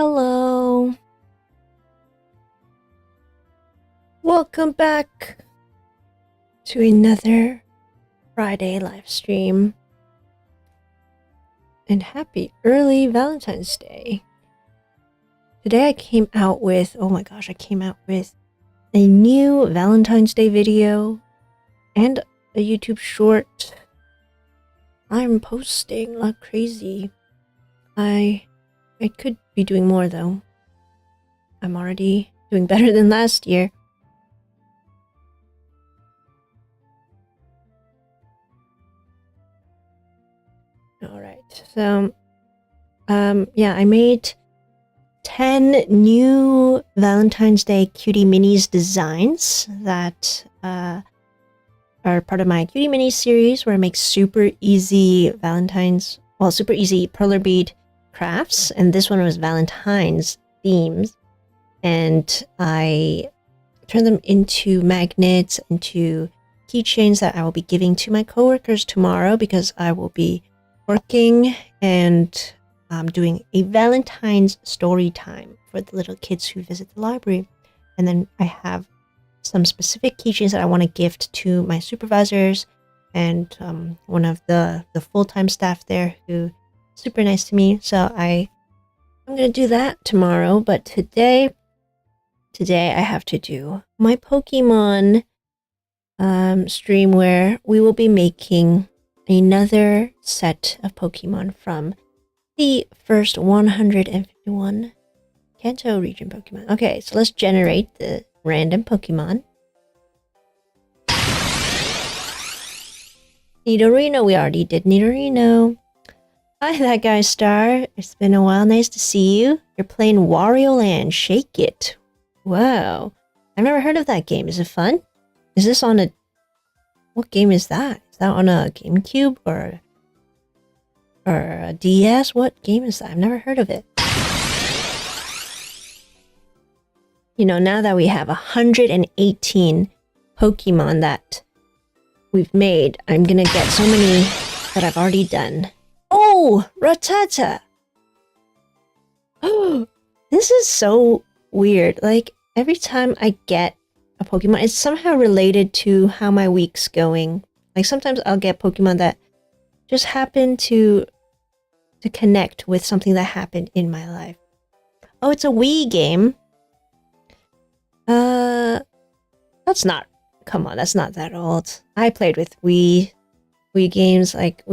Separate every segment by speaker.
Speaker 1: Hello. Welcome back to another Friday live stream. And happy early Valentine's Day. Today I came out with, a new Valentine's Day video and a YouTube short. I'm posting like crazy. I could be doing more though. I'm already doing better than last year. Alright, so yeah, I made 10 new Valentine's Day cutie minis designs that are part of my cutie mini series where I make super easy super easy Perler bead crafts, and this one was Valentine's themes, and I turned them into magnets, into keychains that I will be giving to my coworkers tomorrow because I will be working and doing a Valentine's story time for the little kids who visit the library. And then I have some specific keychains that I want to gift to my supervisors and one of the full-time staff there who super nice to me. So I'm gonna do that tomorrow, but today I have to do my Pokemon stream where we will be making another set of Pokemon from the first 151 Kanto region Pokemon. Okay, so let's generate the random Pokemon. Nidorino, we already did Nidorino. Hi, that guy Star. It's been a while. Nice to see you. You're playing Wario Land. Shake it. Wow. I've never heard of that game. Is it fun? Is this on a... What game is that? Is that on a GameCube or a DS? What game is that? I've never heard of it. You know, now that we have 118 Pokemon that we've made, I'm gonna get so many that I've already done. Oh, Rattata! Oh, this is so weird. Like, every time I get a Pokemon, it's somehow related to how my week's going. Like, sometimes I'll get Pokemon that just happen to connect with something that happened in my life. Oh, it's a Wii game. That's not... Come on, that's not that old. I played with Wii games, like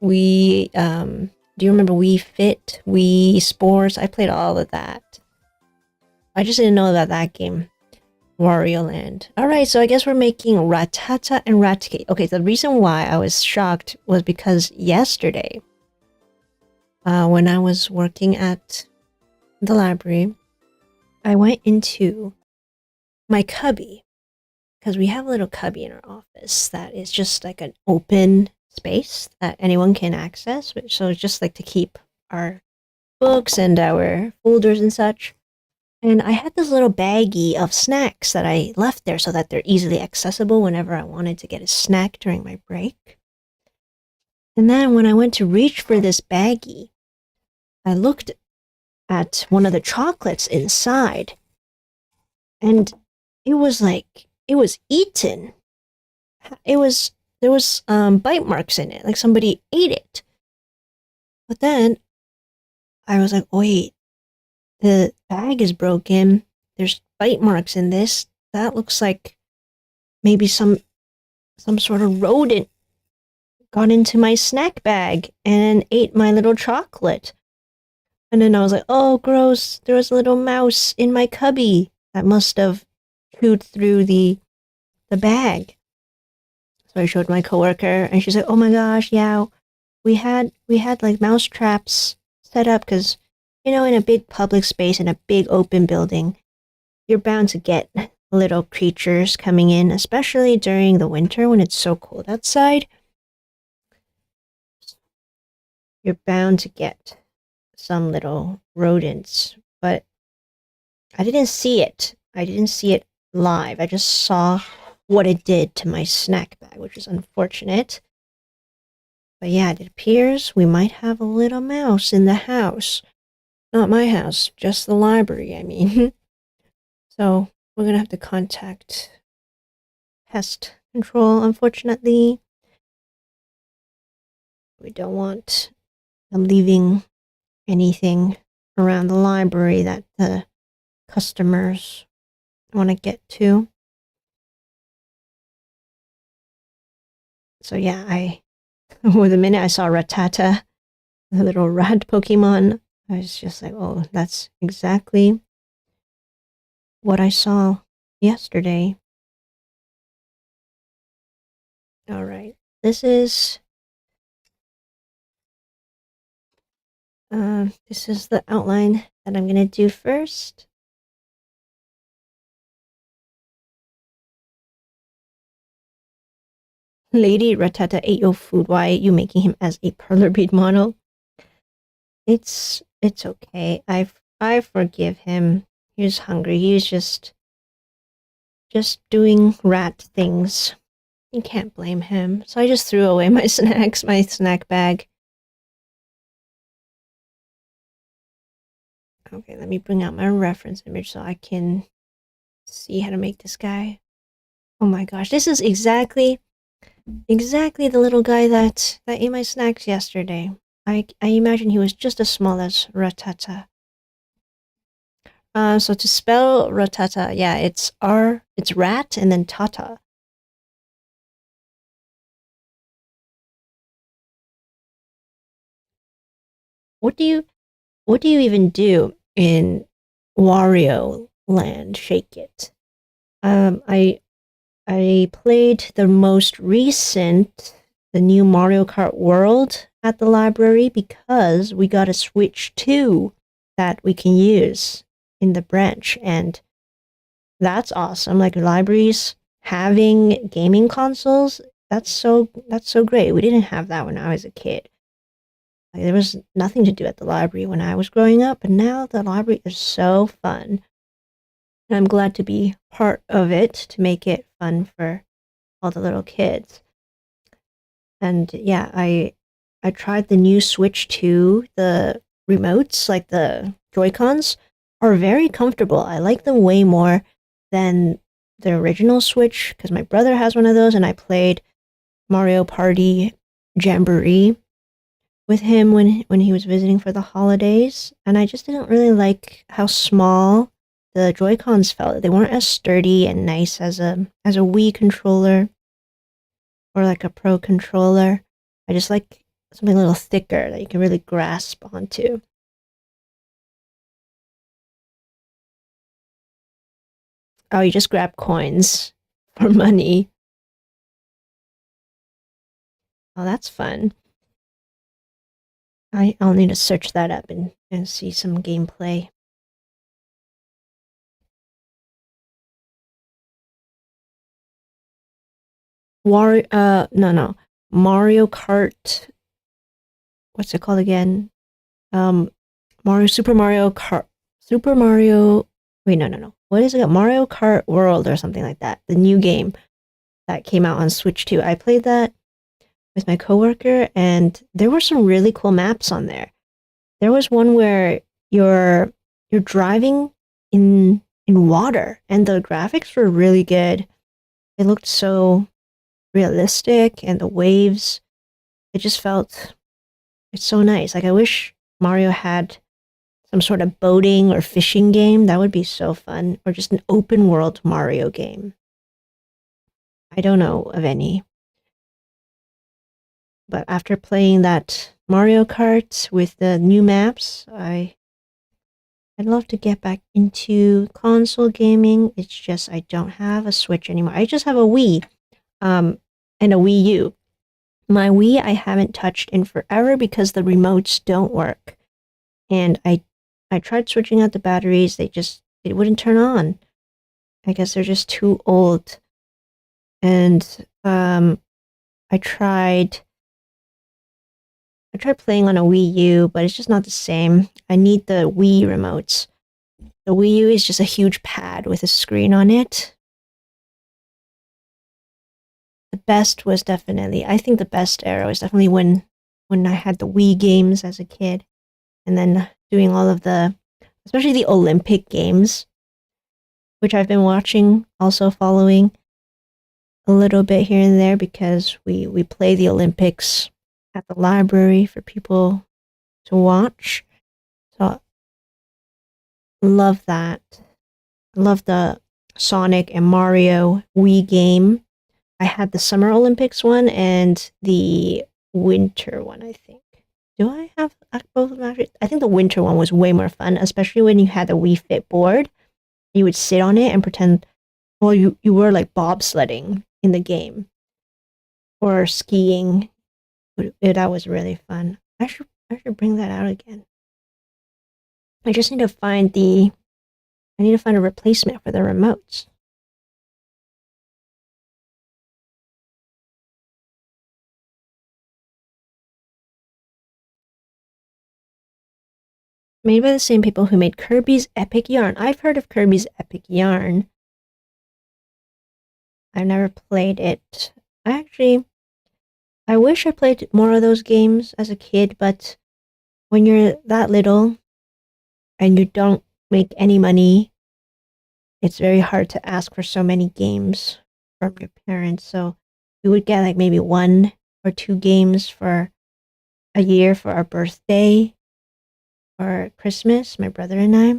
Speaker 1: do you remember Wii Fit, Wii Sports? I played all of that. I just didn't know about that game. Wario Land. Alright, so I guess we're making Rattata and Raticate. Okay, the reason why I was shocked was because yesterday, when I was working at the library, I went into my cubby, because we have a little cubby in our office that is just like an open space that anyone can access. So it's just like to keep our books and our folders and such. And I had this little baggie of snacks that I left there so that they're easily accessible whenever I wanted to get a snack during my break. And then when I went to reach for this baggie, I looked at one of the chocolates inside, and it was eaten. There was bite marks in it, like somebody ate it. But then I was like, wait, the bag is broken. There's bite marks in this. That looks like maybe some sort of rodent got into my snack bag and ate my little chocolate. And then I was like, oh, gross. There was a little mouse in my cubby that must have chewed through the bag. So I showed my coworker, and she's like, oh my gosh, yeah, we had like mouse traps set up because, you know, in a big public space, in a big open building, you're bound to get little creatures coming in, especially during the winter when it's so cold outside. You're bound to get some little rodents, but I didn't see it. I didn't see it live. I just saw what it did to my snack bag, which is unfortunate. But yeah, it appears we might have a little mouse in the house. Not my house, just the library, I mean. So we're gonna have to contact pest control, unfortunately. We don't want them leaving anything around the library that the customers want to get to. So yeah, the minute I saw Rattata, the little rat Pokemon, I was just like, oh, that's exactly what I saw yesterday. All right, this is the outline that I'm gonna do first. Lady Rattata ate your food. Why are you making him as a Perler Bead model? It's okay. I forgive him. He was hungry. He was just doing rat things. You can't blame him. So I just threw away my snacks, my snack bag. Okay, let me bring out my reference image so I can see how to make this guy. Oh my gosh, this is exactly the little guy that ate my snacks yesterday. I imagine he was just as small as Rattata. So to spell Rattata, yeah, it's rat and then tata. What do you even do in Wario Land? Shake It. I played the most recent, the new Mario Kart World at the library because we got a Switch 2 that we can use in the branch, and that's awesome. Like libraries having gaming consoles, that's so great. We didn't have that when I was a kid. Like, there was nothing to do at the library when I was growing up, and now the library is so fun. And I'm glad to be part of it to make it fun for all the little kids. And yeah, I tried the new Switch 2. The remotes, like the Joy-Cons, are very comfortable. I like them way more than the original Switch because my brother has one of those, and I played Mario Party Jamboree with him when he was visiting for the holidays, and I just didn't really like how small the Joy-Cons felt. They weren't as sturdy and nice as a Wii controller or like a Pro controller. I just like something a little thicker that you can really grasp onto. Oh, you just grab coins for money. Oh, that's fun. I'll need to search that up and see some gameplay. No. Mario Kart. What's it called again? Um, Super Mario Kart. Super Mario. Wait, no. What is it? Mario Kart World or something like that. The new game that came out on Switch 2. I played that with my coworker, and there were some really cool maps on there. There was one where you're driving in water, and the graphics were really good. It looked so realistic, and the waves. It just felt it's so nice. Like I wish Mario had some sort of boating or fishing game. That would be so fun, or just an open world Mario game. I don't know of any. But after playing that Mario Kart with the new maps, I'd love to get back into console gaming. It's just I don't have a Switch anymore. I just have a Wii, and a Wii U. My Wii I haven't touched in forever because the remotes don't work. And I tried switching out the batteries, it wouldn't turn on. I guess they're just too old. And I tried playing on a Wii U, but it's just not the same. I need the Wii remotes. The Wii U is just a huge pad with a screen on it. The best was definitely, I think the best era was definitely when I had the Wii games as a kid. and then doing all of especially the Olympic Games, which I've been watching, also following a little bit here and there because we play the Olympics at the library for people to watch. So love that. I love the Sonic and Mario Wii game. I had the Summer Olympics one and the winter one, I think. Do I have both of them actually? I think the winter one was way more fun, especially when you had the Wii Fit board. You would sit on it and pretend, well, you were like bobsledding in the game or skiing. That was really fun. I should bring that out again. I just need to find a replacement for the remotes. Made by the same people who made Kirby's Epic Yarn. I've heard of Kirby's Epic Yarn. I've never played it. I wish I played more of those games as a kid, but when you're that little and you don't make any money, it's very hard to ask for so many games from your parents. So we would get like maybe 1 or 2 games for a year for our birthday or Christmas, my brother and I.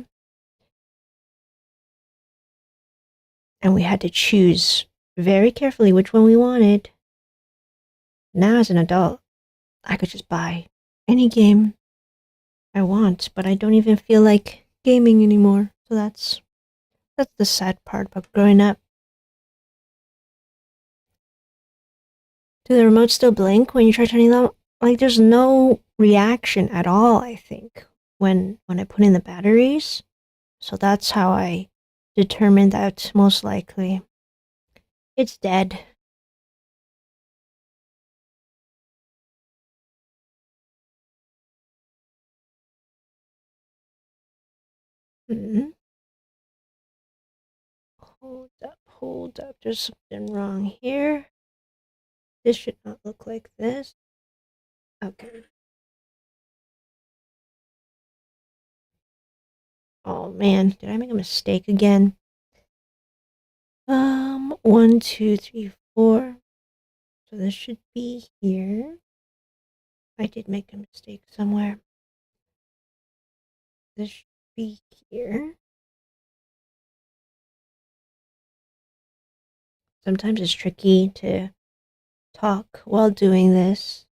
Speaker 1: And we had to choose very carefully which one we wanted. Now, as an adult, I could just buy any game I want, but I don't even feel like gaming anymore. So that's the sad part about growing up. Do the remotes still blink when you try turning them? Like, there's no reaction at all, I think, when I put in the batteries. So that's how I determined that most likely it's dead. Mm-hmm. Hold up. There's something wrong here. This should not look like this. Okay. Oh man, did I make a mistake again? 1, 2, 3, 4. So this should be here. I did make a mistake somewhere. This should be here. Sometimes it's tricky to talk while doing this.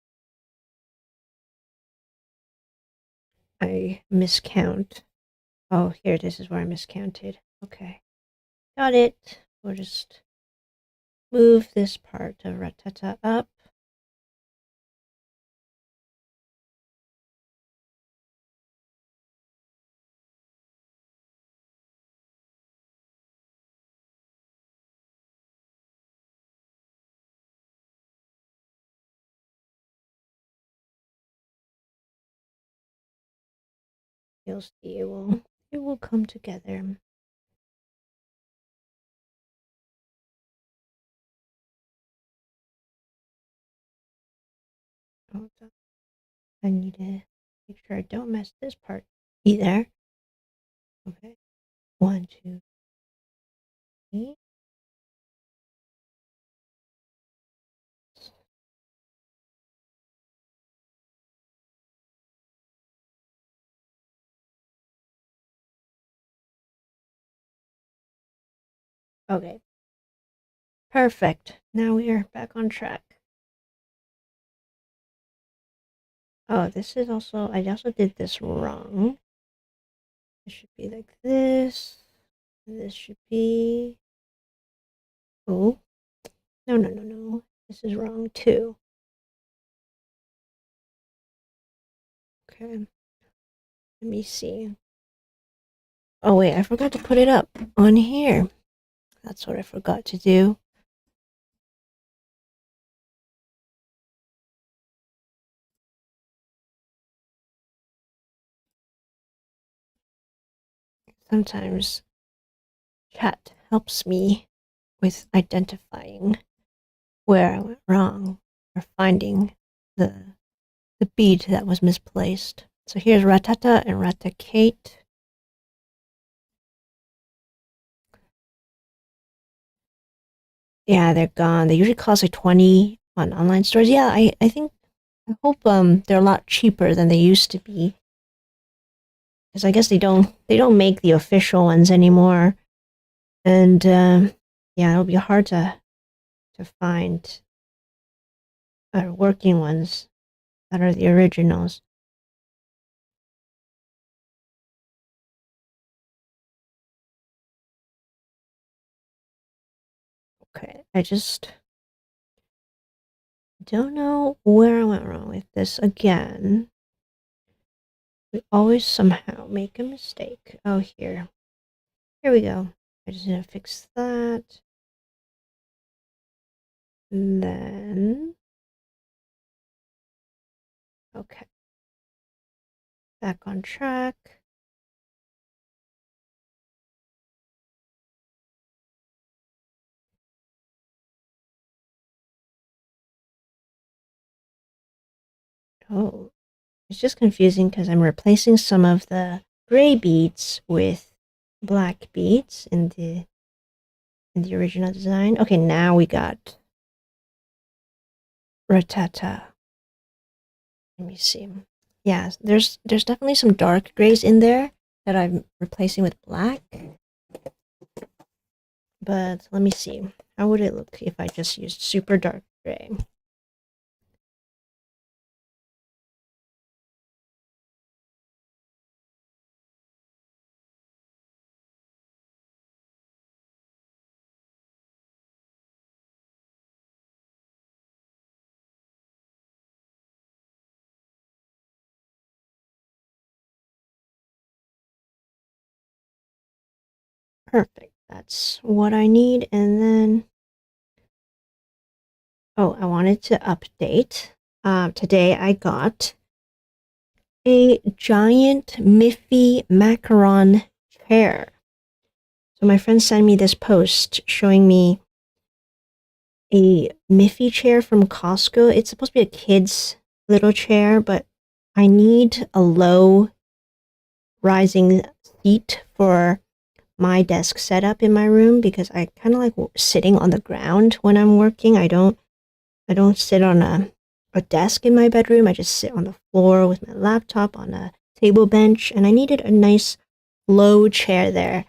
Speaker 1: I miscount. Oh, here, this is where I miscounted. Okay. Got it. We'll just move this part of Rattata up. You'll see it will come together. Hold on. I need to make sure I don't mess this part either. Okay. 1, 2, 3. Okay. Perfect. Now we are back on track. Oh, this is also, I also did this wrong. It should be like this. And this should be, oh, no. This is wrong too. Okay. Let me see. Oh, wait, I forgot to put it up on here. That's what I forgot to do. Sometimes chat helps me with identifying where I went wrong or finding the bead that was misplaced. So here's Rattata and Raticate. Yeah, they're gone. They usually cost like 20 on online stores. Yeah, I think I hope they're a lot cheaper than they used to be. Because I guess they don't make the official ones anymore. And yeah, it'll be hard to find working ones that are the originals. Okay, I just don't know where I went wrong with this again. We always somehow make a mistake. Oh, here. Here we go. I just need to fix that. And then... Okay. Back on track. Oh, it's just confusing because I'm replacing some of the gray beads with black beads in the original design. Okay, now we got Rattata. Let me see. Yeah, there's definitely some dark grays in there that I'm replacing with black. But let me see. How would it look if I just used super dark gray? Perfect. That's what I need. And then, oh, I wanted to update. Today I got a giant Miffy macaron chair. So my friend sent me this post showing me a Miffy chair from Costco. It's supposed to be a kid's little chair, but I need a low rising seat for my desk setup in my room because I kind of like sitting on the ground when I'm working. I don't sit on a desk in my bedroom. I just sit on the floor with my laptop on a table bench, and I needed a nice low chair there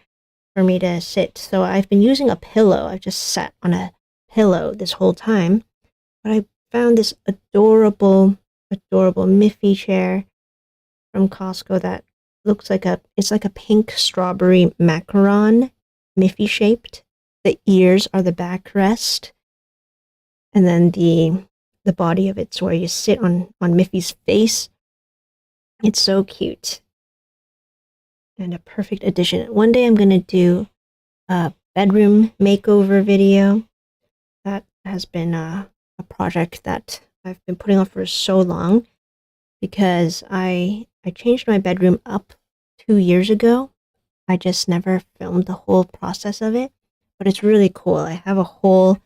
Speaker 1: for me to sit. So I've been using a pillow. I've just sat on a pillow this whole time. But I found this adorable Miffy chair from Costco that looks like it's like a pink strawberry macaron, Miffy shaped. The ears are the backrest, and then the body of it's where you sit on Miffy's face. It's so cute and a perfect addition. One day I'm gonna do a bedroom makeover video. That has been a project that I've been putting off for so long because I changed my bedroom up 2 years ago. I just never filmed the whole process of it, but it's really cool. I have a whole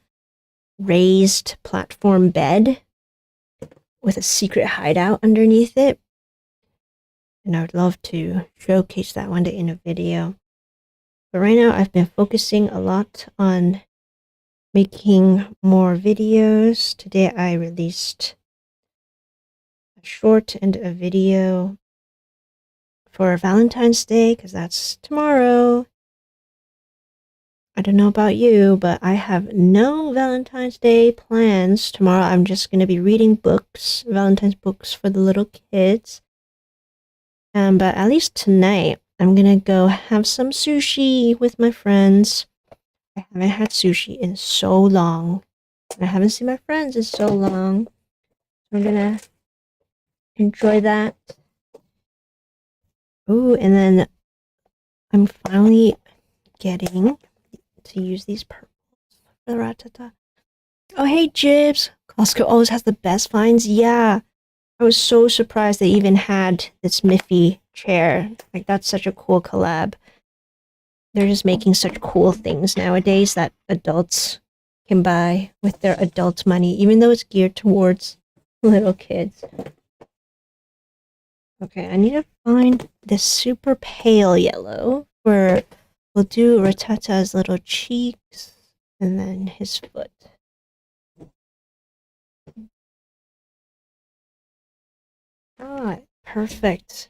Speaker 1: raised platform bed with a secret hideout underneath it, and I would love to showcase that one day in a video. But right now I've been focusing a lot on making more videos. Today I released a short and a video for Valentine's Day because that's tomorrow. I don't know about you, but I have no Valentine's Day plans tomorrow. I'm just going to be reading books, Valentine's books for the little kids. But at least tonight, I'm going to go have some sushi with my friends. I haven't had sushi in so long. I haven't seen my friends in so long. I'm going to enjoy that. Ooh, and then I'm finally getting to use these purples for the Rattata. Oh, hey, Jibs. Costco always has the best finds. Yeah. I was so surprised they even had this Miffy chair. Like, that's such a cool collab. They're just making such cool things nowadays that adults can buy with their adult money, even though it's geared towards little kids. Okay, I need to find the super pale yellow where we'll do Rattata's little cheeks and then his foot. Ah, perfect.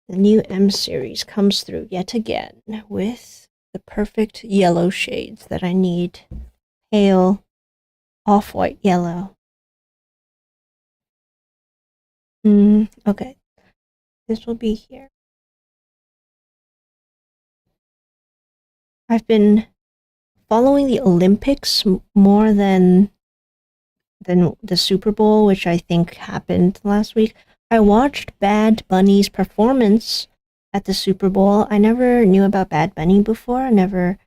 Speaker 1: The new M series comes through yet again with the perfect yellow shades that I need. Pale, off-white yellow. Okay. This will be here. I've been following the Olympics more than the Super Bowl, which I think happened last week. I watched Bad Bunny's performance at the Super Bowl. I never knew about Bad Bunny before. I never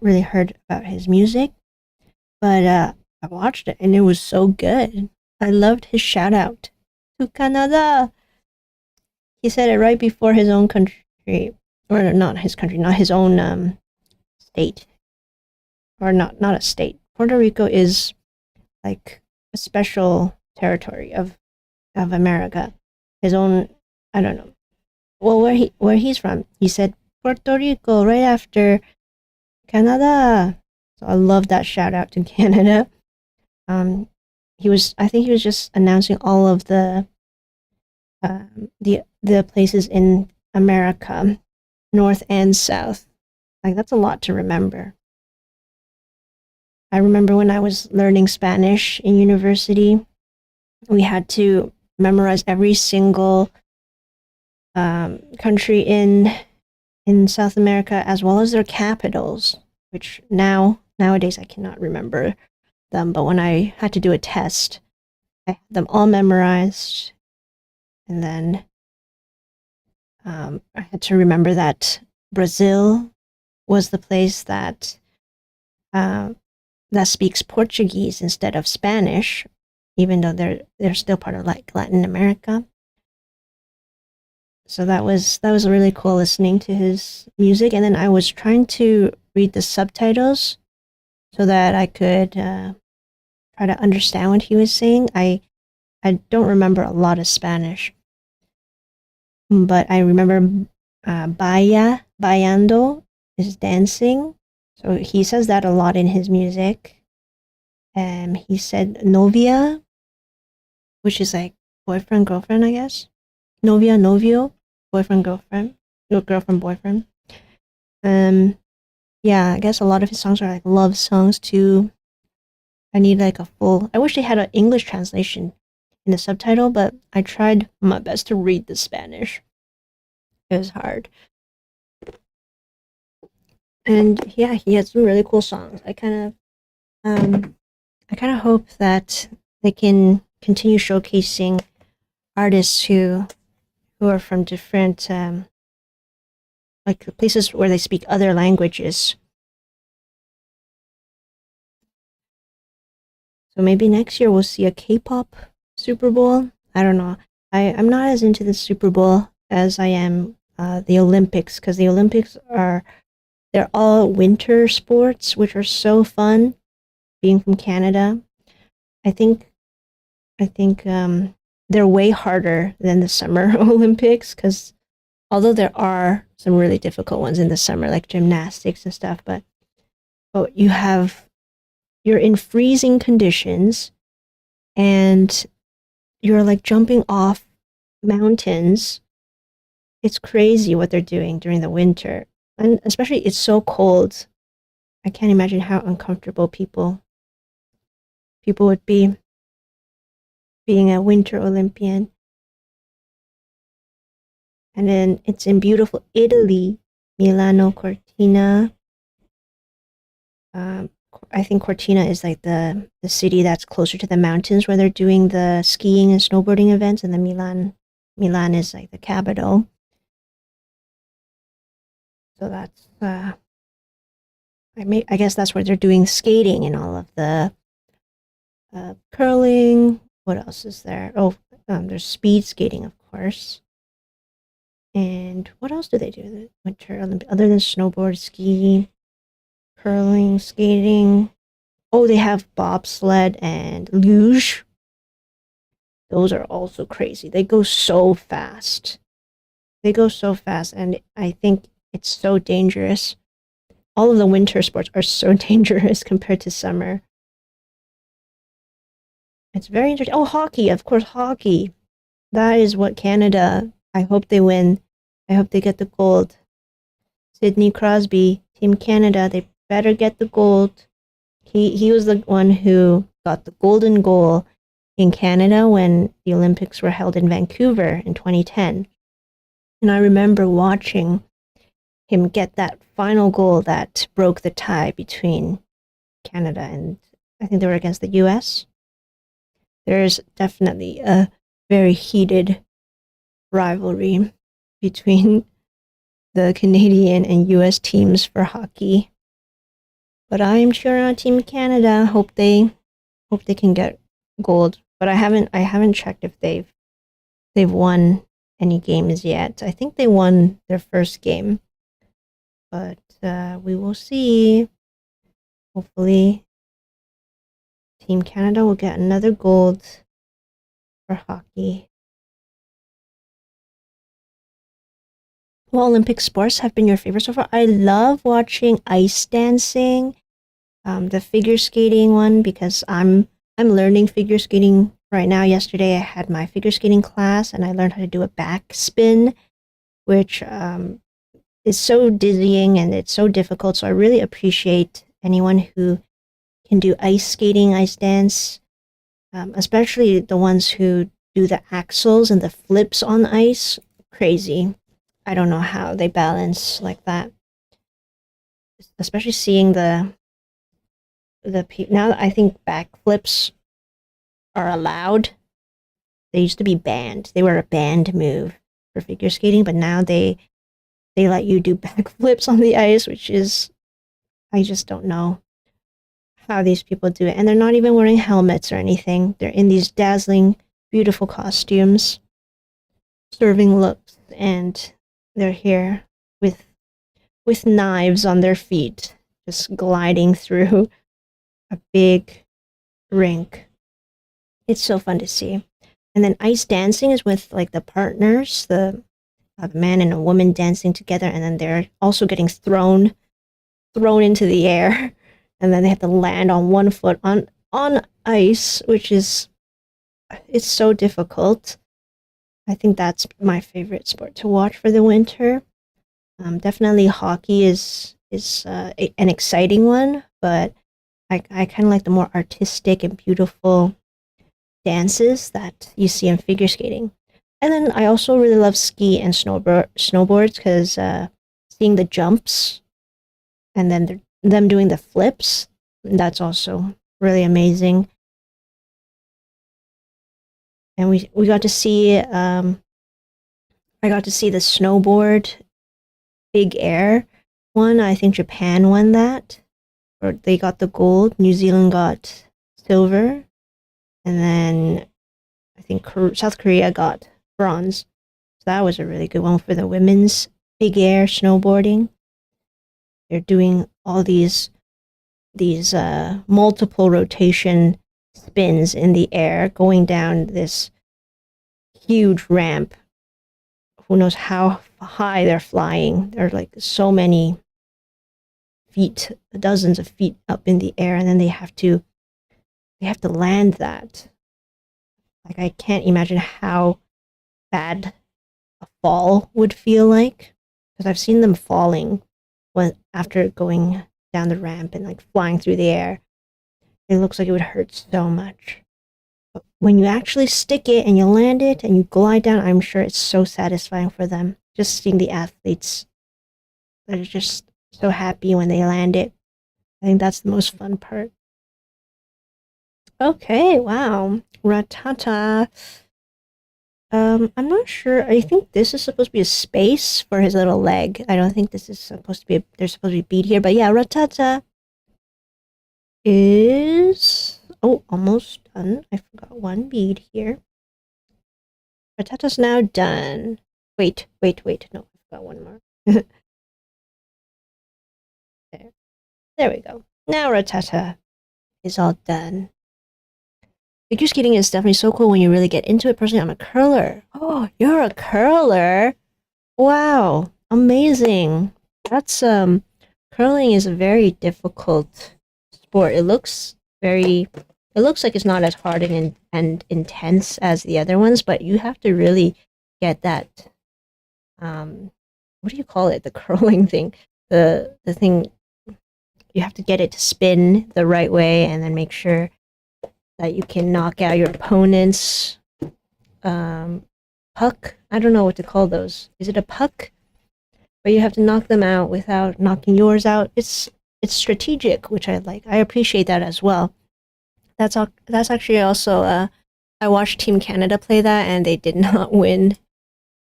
Speaker 1: really heard about his music, but I watched it and it was so good. I loved his shout out to Canada. He said it right before his own country, or not his country, not his own state, or not a state. Puerto Rico is like a special territory of America. His own, I don't know. Well, where he's from, he said Puerto Rico right after Canada. So I love that shout out to Canada. Um, I think he was just announcing all of the places in America, north and south. Like that's a lot to remember. I remember when I was learning Spanish in university, we had to memorize every single country in South America as well as their capitals, which nowadays I cannot remember them. But when I had to do a test, I had them all memorized, and then I had to remember that Brazil was the place uh, that speaks Portuguese instead of Spanish, even though they're still part of like Latin America. So that was really cool listening to his music, and then I was trying to read the subtitles so that I could try to understand what he was saying. I don't remember a lot of Spanish, but I remember bailando is dancing. So he says that a lot in his music. He said novia, which is like boyfriend, girlfriend, I guess. Novia, novio, boyfriend, girlfriend, girlfriend, boyfriend. Yeah, I guess a lot of his songs are like love songs too. I need like a full. I wish they had an English translation in the subtitle, but I tried my best to read the Spanish. It was hard. And yeah, he had some really cool songs. I kind of hope that they can continue showcasing artists who are from different like places where they speak other languages. So maybe next year we'll see a K-pop Super Bowl. I don't know. I'm not as into the Super Bowl as I am the Olympics, because the Olympics they're all winter sports, which are so fun. Being from Canada, I think they're way harder than the summer Olympics, because although there are some really difficult ones in the summer, like gymnastics and stuff, but you're in freezing conditions and you're like jumping off mountains. It's crazy what they're doing during the winter. And especially it's so cold. I can't imagine how uncomfortable people would be being a winter Olympian. And then it's in beautiful Italy, Milano Cortina. I think Cortina is like the city that's closer to the mountains where they're doing the skiing and snowboarding events, and then Milan is like the capital. So that's I guess that's where they're doing skating and all of the curling. What else is there? Oh, there's speed skating, of course. And what else do they do? The Winter Olympic, other than snowboard, skiing, curling, skating. Oh, they have bobsled and luge. those are also crazy. They go so fast. They go so fast, and I think it's so dangerous. All of the winter sports are so dangerous compared to summer. It's very interesting. Oh, hockey, of course, hockey. That is what Canada. I hope they win. I hope they get the gold. Sidney Crosby, Team Canada, they better get the gold. He was the one who got the golden goal in Canada when the Olympics were held in Vancouver in 2010. And I remember watching him get that final goal that broke the tie between Canada and I think they were against the US. There's definitely a very heated rivalry between the Canadian and US teams for hockey. But I'm cheering on Team Canada. Hope they can get gold. But I haven't checked if they've won any games yet. I think they won their first game. But we will see. Hopefully Team Canada will get another gold for hockey. What Olympic sports have been your favorite so far? I love watching ice dancing, the figure skating one because I'm learning figure skating right now. Yesterday I had my figure skating class and I learned how to do a back spin, which is so dizzying and it's so difficult. So I really appreciate anyone who can do ice skating, ice dance, especially the ones who do the axles and the flips on ice. Crazy. I don't know how they balance like that. Especially seeing the now I think backflips are allowed. They used to be banned. They were a banned move for figure skating, but now they let you do backflips on the ice, which is I just don't know how these people do it. And they're not even wearing helmets or anything. They're in these dazzling, beautiful costumes, serving looks, and they're here with knives on their feet, just gliding through a big rink. It's so fun to see. And then ice dancing is with like the partners, the man and a woman dancing together, and then they're also getting thrown into the air, and then they have to land on one foot on ice, which is it's so difficult. I think that's my favorite sport to watch for the winter. Definitely hockey is an exciting one, but I kind of like the more artistic and beautiful dances that you see in figure skating. And then I also really love ski and snowboards because seeing the jumps and then them doing the flips, that's also really amazing. And we got to see I got to see the snowboard big air one. I think Japan won that, or they got the gold. New Zealand got silver, and then I think South Korea got bronze. So that was a really good one for the women's big air snowboarding. They're doing all these multiple rotation spins in the air, going down this huge ramp. Who knows how high they're flying? They're like so many feet, dozens of feet up in the air, and then they have to land that. Like I can't imagine how bad a fall would feel like because I've seen them falling after going down the ramp and like flying through the air. It looks like it would hurt so much. But when you actually stick it and you land it and you glide down, I'm sure it's so satisfying for them. Just seeing the athletes that are just so happy when they land it. I think that's the most fun part. Okay, wow. Rattata. I'm not sure. I think this is supposed to be a space for his little leg. I don't think this is supposed to be there's supposed to be bead here, but yeah, Rattata is almost done. I forgot one bead here. Rattata's now done. Wait. No, I forgot one more. There we go. Now Rattata is all done. Figure skating is definitely so cool when you really get into it. Personally, I'm a curler. Oh, you're a curler? Wow, amazing. That's curling is a very difficult sport. It looks like it's not as hard and intense as the other ones, but you have to really get that what do you call it? The curling thing. The thing you have to get it to spin the right way and then make sure that you can knock out your opponent's puck. I don't know what to call those. Is it a puck? But you have to knock them out without knocking yours out. It's strategic, which I like. I appreciate that as well. That's actually also I watched Team Canada play that and they did not win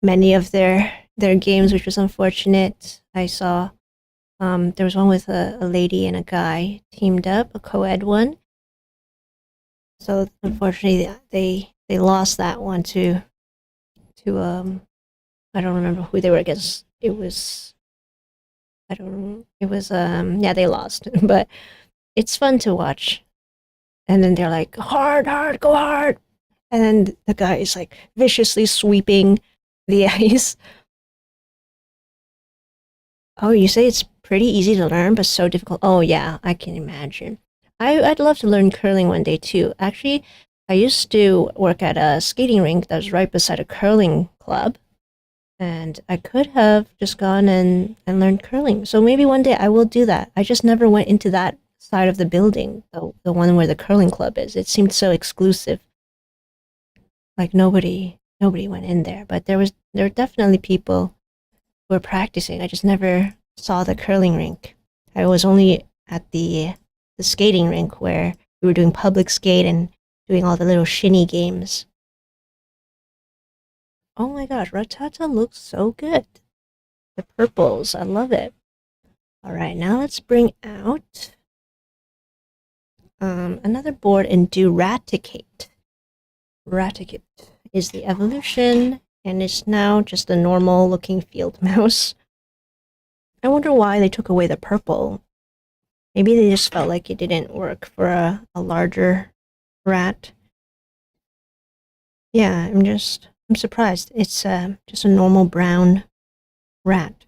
Speaker 1: many of their games, which was unfortunate. I saw there was one with a lady and a guy teamed up, a co-ed one. So unfortunately, they lost that one to I don't remember who they were against. It was I don't it was yeah, they lost, but it's fun to watch. And then they're like hard, hard, go hard, and then the guy is like viciously sweeping the ice. Oh, you say it's pretty easy to learn, but so difficult. Oh yeah, I can imagine. I'd love to learn curling one day too. Actually, I used to work at a skating rink that was right beside a curling club, and I could have just gone and learned curling. So maybe one day I will do that. I just never went into that side of the building, the one where the curling club is. It seemed so exclusive. Like nobody went in there, but there were definitely people who were practicing. I just never saw the curling rink. I was only at the skating rink where we were doing public skate and doing all the little shinny games. Oh my gosh, Rattata looks so good. The purples, I love it. All right, now let's bring out another board and do Raticate. Raticate is the evolution, and it's now just a normal looking field mouse. I wonder why they took away the purple. Maybe they just felt like it didn't work for a larger rat. Yeah, I'm surprised. It's just a normal brown rat.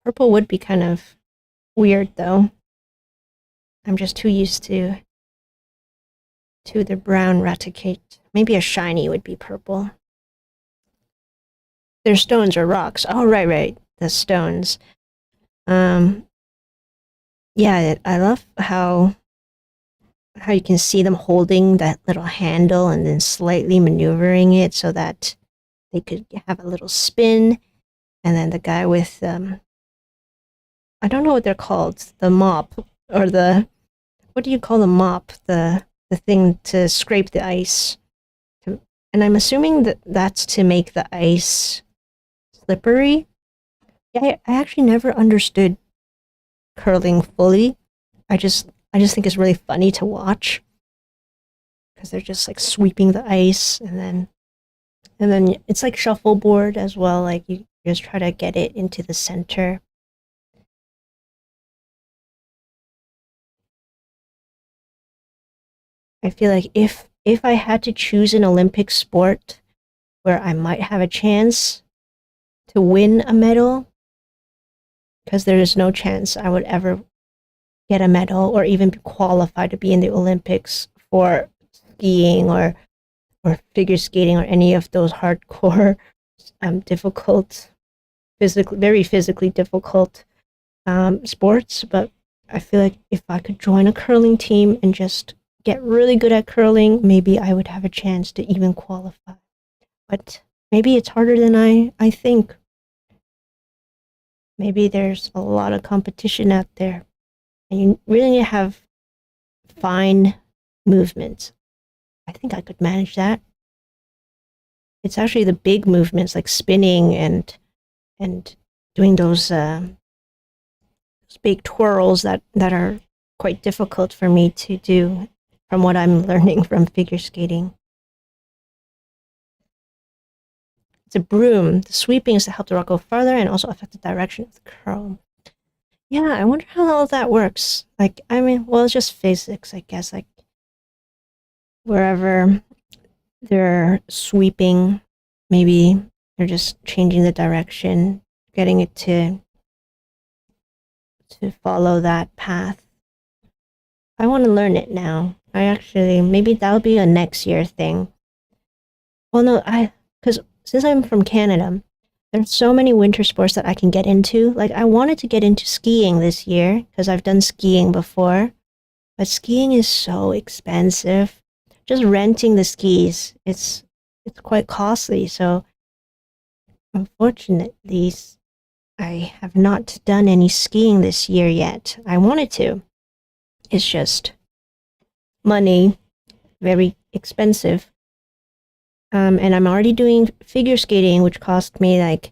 Speaker 1: Purple would be kind of weird though. I'm just too used to the brown Raticate. Maybe a shiny would be purple. They're stones or rocks. Oh, right. The stones. Yeah, I love how you can see them holding that little handle and then slightly maneuvering it so that they could have a little spin. And then the guy with I don't know what they're called, the mop or the what do you call the mop? The thing to scrape the ice. And I'm assuming that that's to make the ice slippery. Yeah, I actually never understood curling fully. I just think it's really funny to watch because they're just like sweeping the ice and then it's like shuffleboard as well. Like you just try to get it into the center. I feel like if I had to choose an Olympic sport where I might have a chance to win a medal, because there is no chance I would ever get a medal or even be qualified to be in the Olympics for skiing or figure skating or any of those hardcore difficult very physically difficult sports. But I feel like if I could join a curling team and just get really good at curling, maybe I would have a chance to even qualify. But maybe it's harder than I think. Maybe there's a lot of competition out there, and you really need to have fine movements. I think I could manage that. It's actually the big movements like spinning and doing those big twirls that are quite difficult for me to do from what I'm learning from figure skating. It's a broom. The sweeping is to help the rock go farther and also affect the direction of the curl. Yeah, I wonder how all that works. Like, I mean, well, it's just physics, I guess. Like, wherever they're sweeping, maybe they're just changing the direction, getting it to follow that path. I want to learn it now. Maybe that'll be a next year thing. Well, no, because since I'm from Canada, there's so many winter sports that I can get into. Like, I wanted to get into skiing this year because I've done skiing before, but skiing is so expensive. Just renting the skis, it's quite costly. So, unfortunately, I have not done any skiing this year yet. I wanted to. It's just money, very expensive. And I'm already doing figure skating, which cost me like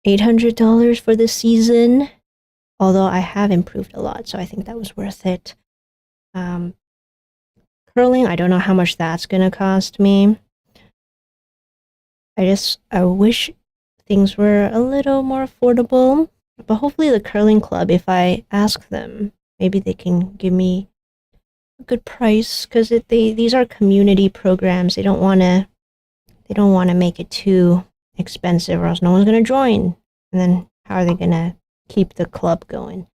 Speaker 1: $800 for this season. Although I have improved a lot, so I think that was worth it. Curling, I don't know how much that's gonna cost me. I wish things were a little more affordable. But hopefully the curling club, if I ask them, maybe they can give me a good price, because these are community programs. They don't want to make it too expensive, or else no one's going to join. And then how are they going to keep the club going?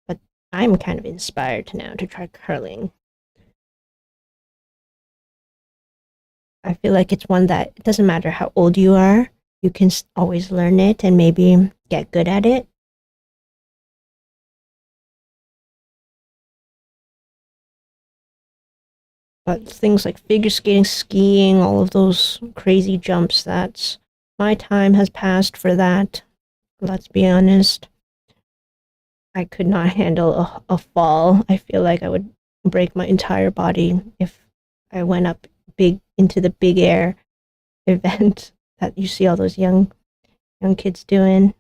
Speaker 1: But I'm kind of inspired now to try curling. I feel like it's one that it doesn't matter how old you are, you can always learn it and maybe get good at it. But things like figure skating, skiing, all of those crazy jumps, that's my time has passed for that. Let's be honest. I could not handle a fall. I feel like I would break my entire body if I went up big into the big air event that you see all those young kids doing.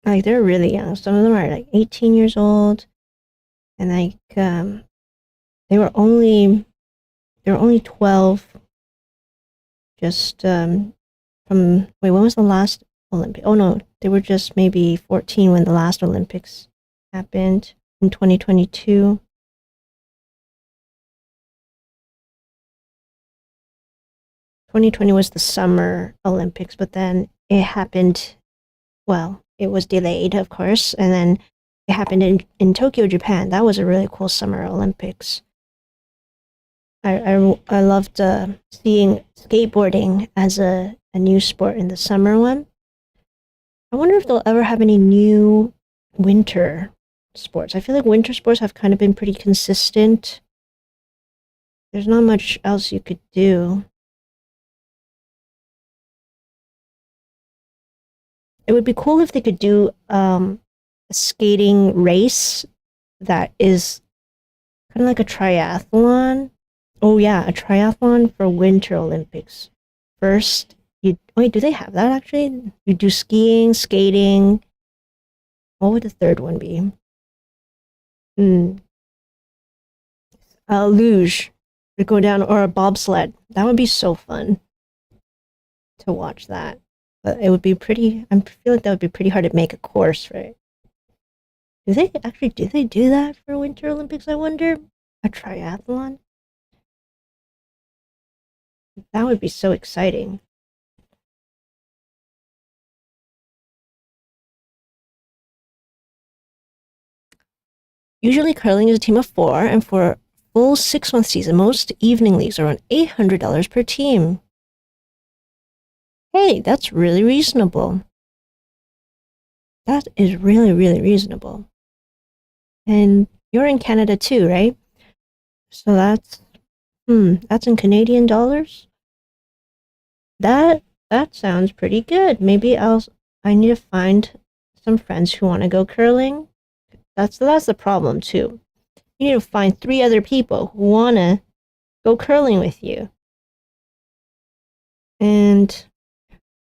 Speaker 1: Like, they're really young. Some of them are like 18 years old, and like they were only 12. Just from wait, when was the last Olympic? Oh no, they were just maybe 14 when the last Olympics happened in 2022. 2020 was the Summer Olympics, but then it happened. Well, it was delayed, of course, and then it happened in Tokyo, Japan. That was a really cool Summer Olympics. I loved seeing skateboarding as a new sport in the summer one. I wonder if they'll ever have any new winter sports. I feel like winter sports have kind of been pretty consistent. There's not much else you could do. It would be cool if they could do a skating race that is kind of like a triathlon. Oh yeah, a triathlon for Winter Olympics. First, wait, do they have that actually? You do skiing, skating. What would the third one be? Hmm. A luge. To go down, or a bobsled. That would be so fun to watch that. But it would be pretty. I feel like that would be pretty hard to make a course, right? Do they do that for Winter Olympics? I wonder. A triathlon. That would be so exciting. Usually, curling is a team of four, and for a full 6-month season, most evening leagues are around $800 per team. Hey, that's really reasonable. That is really, really reasonable. And you're in Canada too, right? So that's in Canadian dollars. That sounds pretty good. I need to find some friends who want to go curling. That's the problem too. You need to find 3 other people who want to go curling with you. And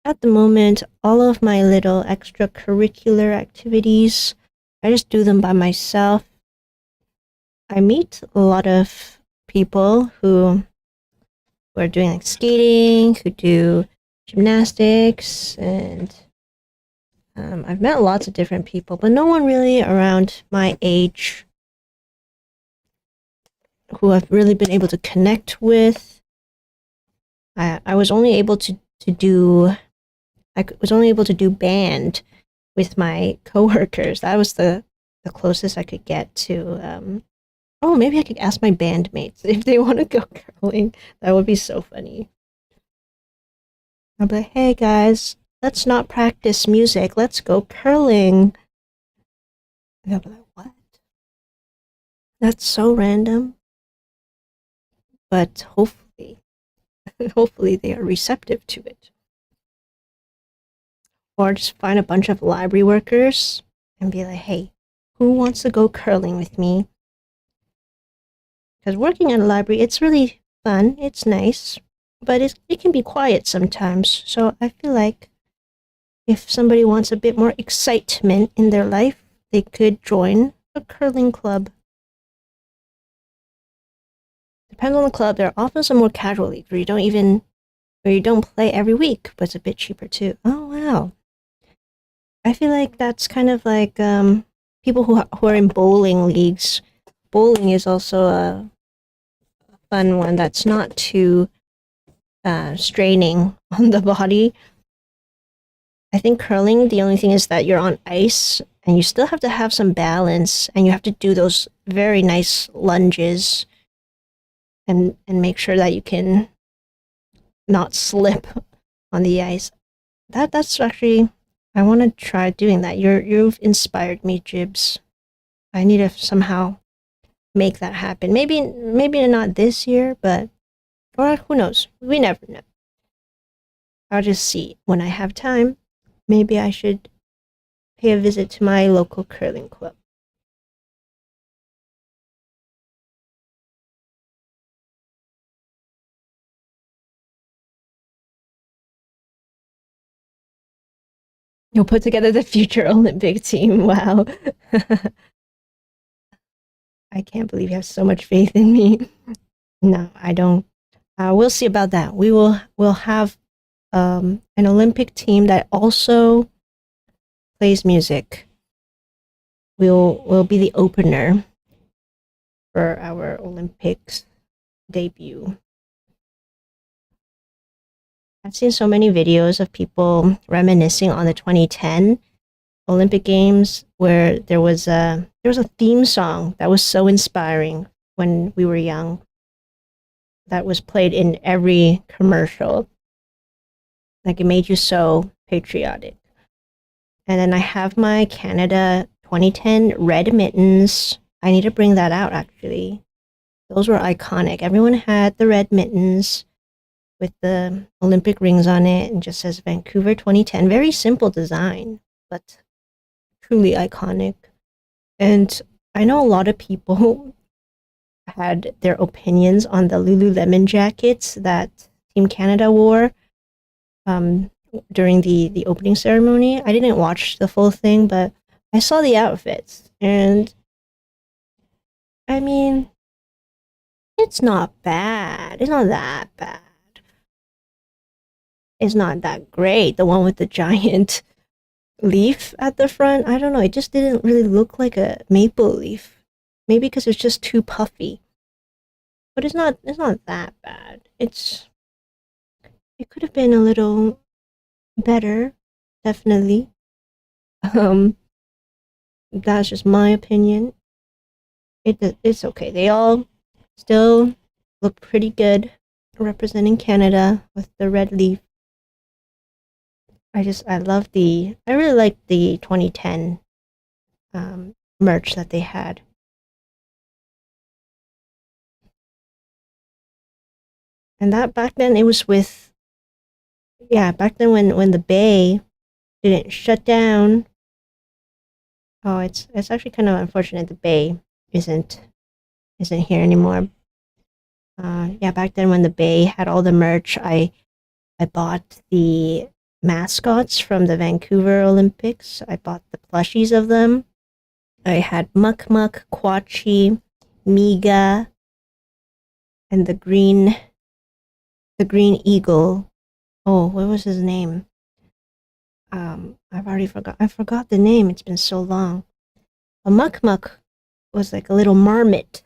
Speaker 1: at the moment, all of my little extracurricular activities, I just do them by myself. I meet a lot of people who are doing like skating, who do gymnastics, and I've met lots of different people, but no one really around my age. who I've really been able to connect with. I was only able to do was only able to do band with my coworkers. That was the closest I could get to. Oh, maybe I could ask my bandmates if they want to go curling. That would be so funny. I'll be like, hey guys, let's not practice music. Let's go curling. And they'll be like, what? That's so random. But hopefully they are receptive to it. Or just find a bunch of library workers and be like, hey, who wants to go curling with me? Because working in a library, it's really fun. It's nice. But it can be quiet sometimes. So I feel like if somebody wants a bit more excitement in their life, they could join a curling club. Depends on the club. There are often some more casual leagues where you don't play every week, but it's a bit cheaper too. Oh wow. I feel like that's kind of like people who are in bowling leagues. Bowling is also a fun one that's not too straining on the body. I think curling, the only thing is that you're on ice and you still have to have some balance and you have to do those very nice lunges and make sure that you can not slip on the ice. That's actually, I want to try doing that. You've inspired me, Jibs. I need to somehow make that happen. Maybe not this year, but or who knows? We never know. I'll just see when I have time. Maybe I should pay a visit to my local curling club. You'll put together the future Olympic team. Wow. I can't believe you have so much faith in me. No, I don't. We'll see about that. We'll have an Olympic team that also plays music. We'll be the opener for our Olympics debut. I've seen so many videos of people reminiscing on the 2010 Olympic Games where there was a theme song that was so inspiring when we were young that was played in every commercial. Like it made you so patriotic. And then I have my Canada 2010 red mittens. I need to bring that out actually. Those were iconic. Everyone had the red mittens with the Olympic rings on it and just says Vancouver 2010. Very simple design, but truly iconic. And I know a lot of people had their opinions on the Lululemon jackets that Team Canada wore during the opening ceremony. I didn't watch the full thing, but I saw the outfits. And I mean, it's not bad. It's not that bad. It's not that great. The one with the giant leaf at the front, I don't know. It just didn't really look like a maple leaf. Maybe because it's just too puffy. But it's not that bad. It could have been a little better, definitely. That's just my opinion. It's okay. They all still look pretty good representing Canada with the red leaf. I really like the 2010 merch that they had. And that back then it was back then when the bay didn't shut down. Oh, it's actually kind of unfortunate the bay isn't here anymore. Back then when the bay had all the merch, I bought the mascots from the Vancouver Olympics. I bought the plushies of them. I had Muck Muck, Quachi, Miga, and the green eagle. Oh, what was his name? I forgot the name. It's been so long. A Muck Muck was like a little marmot,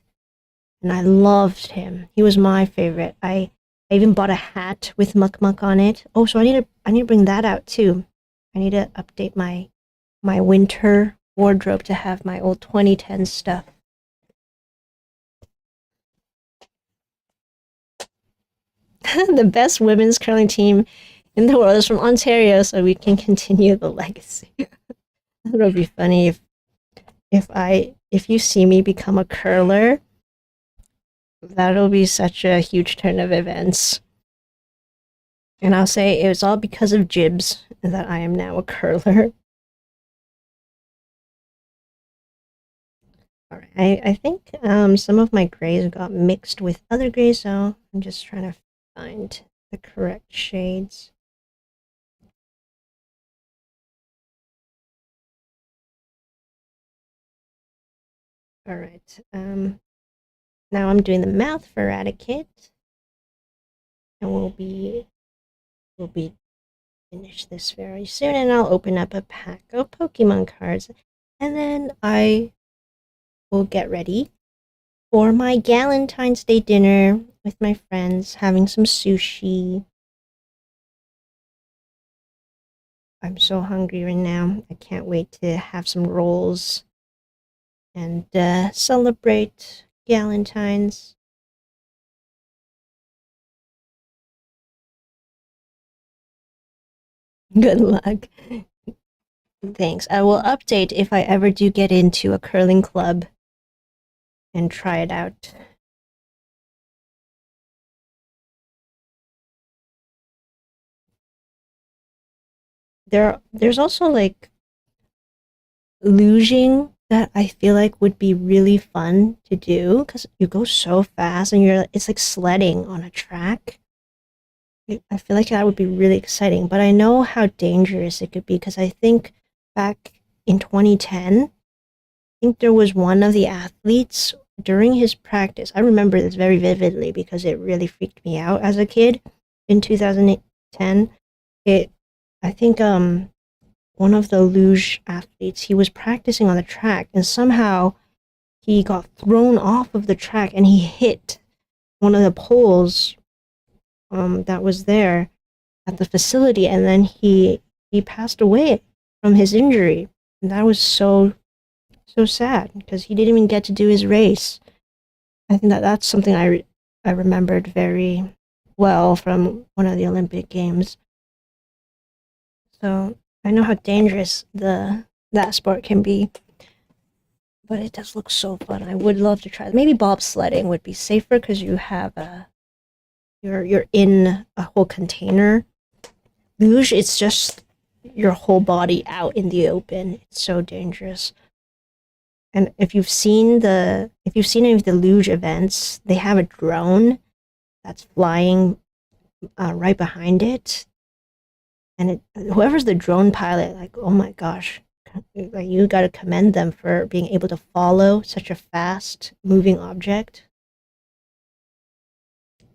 Speaker 1: and I loved him. He was my favorite. I even bought a hat with Muck Muck on it. Oh, so I need to bring that out too. I need to update my winter wardrobe to have my old 2010 stuff. The best women's curling team in the world is from Ontario, so we can continue the legacy. That would be funny if you see me become a curler. That'll be such a huge turn of events. And I'll say it was all because of Jibs that I am now a curler. Alright, I think some of my grays got mixed with other grays, so I'm just trying to find the correct shades. Alright, now I'm doing the mouth for Raticate. And we'll be finish this very soon, and I'll open up a pack of Pokemon cards. And then I will get ready for my Galentine's Day dinner with my friends, having some sushi. I'm so hungry right now. I can't wait to have some rolls and celebrate Galentine's. Good luck. Thanks. I will update if I ever do get into a curling club and try it out. There's also like luging that I feel like would be really fun to do because you go so fast and it's like sledding on a track. I feel like that would be really exciting, but I know how dangerous it could be because I think back in 2010, I think there was one of the athletes during his practice. I remember this very vividly because it really freaked me out as a kid in 2010. I think one of the luge athletes, he was practicing on the track and somehow he got thrown off of the track and he hit one of the poles that was there at the facility, and then he passed away from his injury. And that was so sad because he didn't even get to do his race. I think that's something I remembered very well from one of the Olympic Games. So I know how dangerous that sport can be, but it does look so fun. I would love to try. Maybe bobsledding would be safer because you have you're in a whole container. Luge, it's just your whole body out in the open. It's so dangerous. And if you've seen any of the luge events, they have a drone that's flying right behind it, and whoever's the drone pilot, like, oh my gosh, like, you got to commend them for being able to follow such a fast moving object.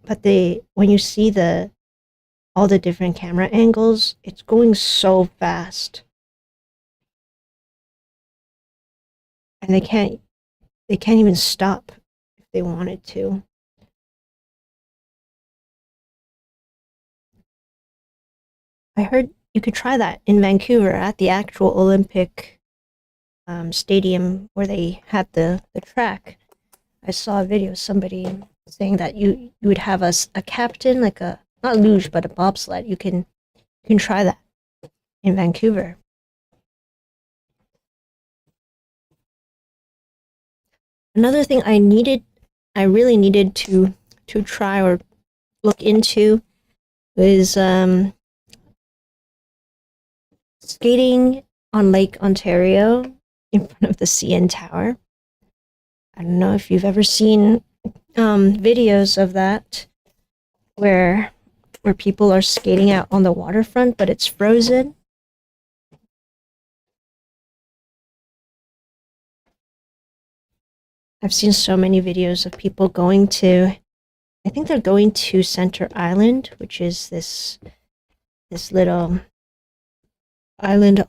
Speaker 1: But when you see all the different camera angles, it's going so fast, and they can't even stop if they wanted to. I heard you could try that in Vancouver at the actual Olympic stadium where they had the track. I saw a video of somebody saying that you would have a captain, like a not luge but a bobsled. You can try that in Vancouver. Another thing I really needed to try or look into is skating on Lake Ontario in front of the CN Tower. I don't know if you've ever seen videos of that where people are skating out on the waterfront, but it's frozen. I've seen so many videos of people going to, I think they're going to Center Island, which is this little island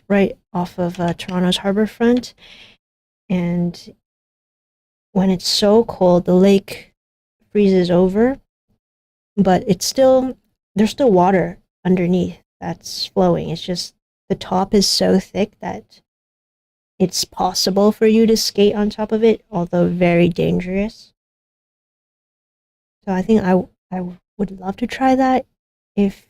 Speaker 1: right off of Toronto's harbourfront, and when it's so cold, the lake freezes over, but there's still water underneath that's flowing. It's just the top is so thick that it's possible for you to skate on top of it, although very dangerous. So I think I would love to try that if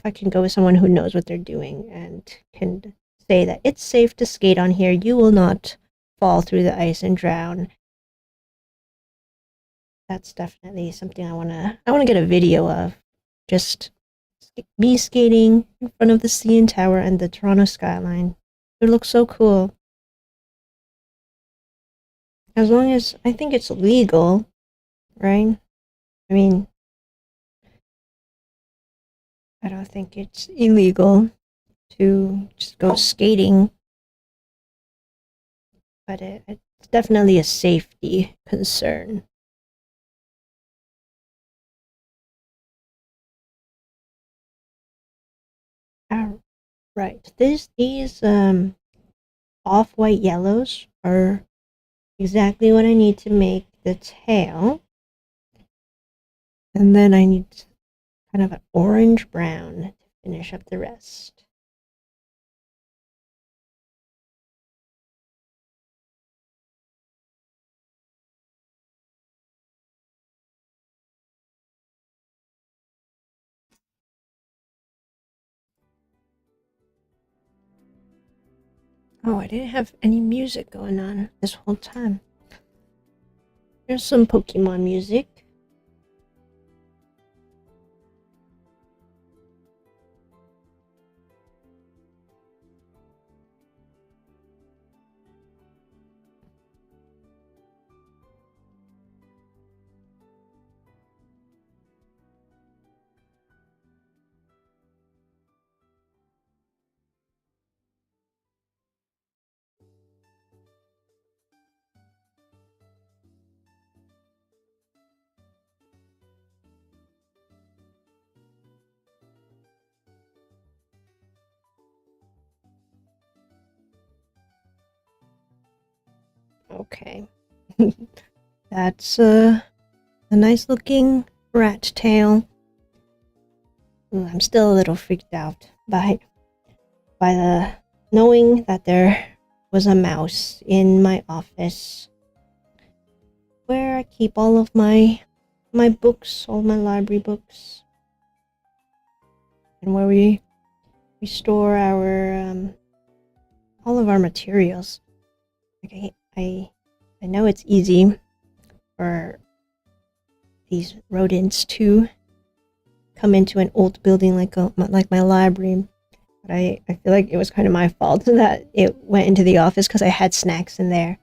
Speaker 1: I can go with someone who knows what they're doing and can say that it's safe to skate on here. You will not fall through the ice and drown. That's definitely something I wanna get a video of. Just me skating in front of the CN Tower and the Toronto skyline. It looks so cool. As long as I think it's legal, right? I mean, I don't think it's illegal to just go skating, but it's definitely a safety concern. All right, these off-white yellows are exactly what I need to make the tail, and then I need kind of an orange brown to finish up the rest. Oh, I didn't have any music going on this whole time. There's some Pokemon music. Okay. That's a nice looking rat tail. Ooh, I'm still a little freaked out by the knowing that there was a mouse in my office where I keep all of my books, all my library books, and where we store our all of our materials. Like I know it's easy for these rodents to come into an old building like my library, but I feel like it was kind of my fault that it went into the office because I had snacks in there.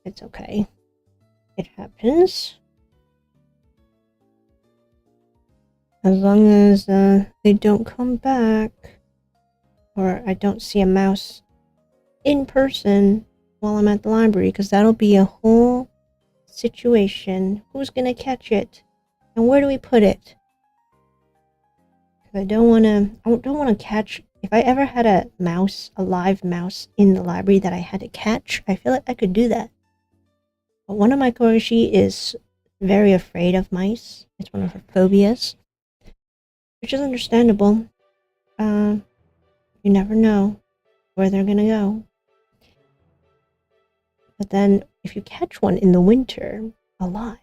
Speaker 1: It's okay. It happens. As long as they don't come back, or I don't see a mouse in person while I'm at the library, because that'll be a whole situation. Who's gonna catch it? And where do we put it? I don't want to catch. If I ever had a live mouse in the library that I had to catch, I feel like I could do that. But one of my Koroshi is very afraid of mice. It's one of her phobias, which is understandable. You never know where they're gonna go. But then, if you catch one in the winter alive,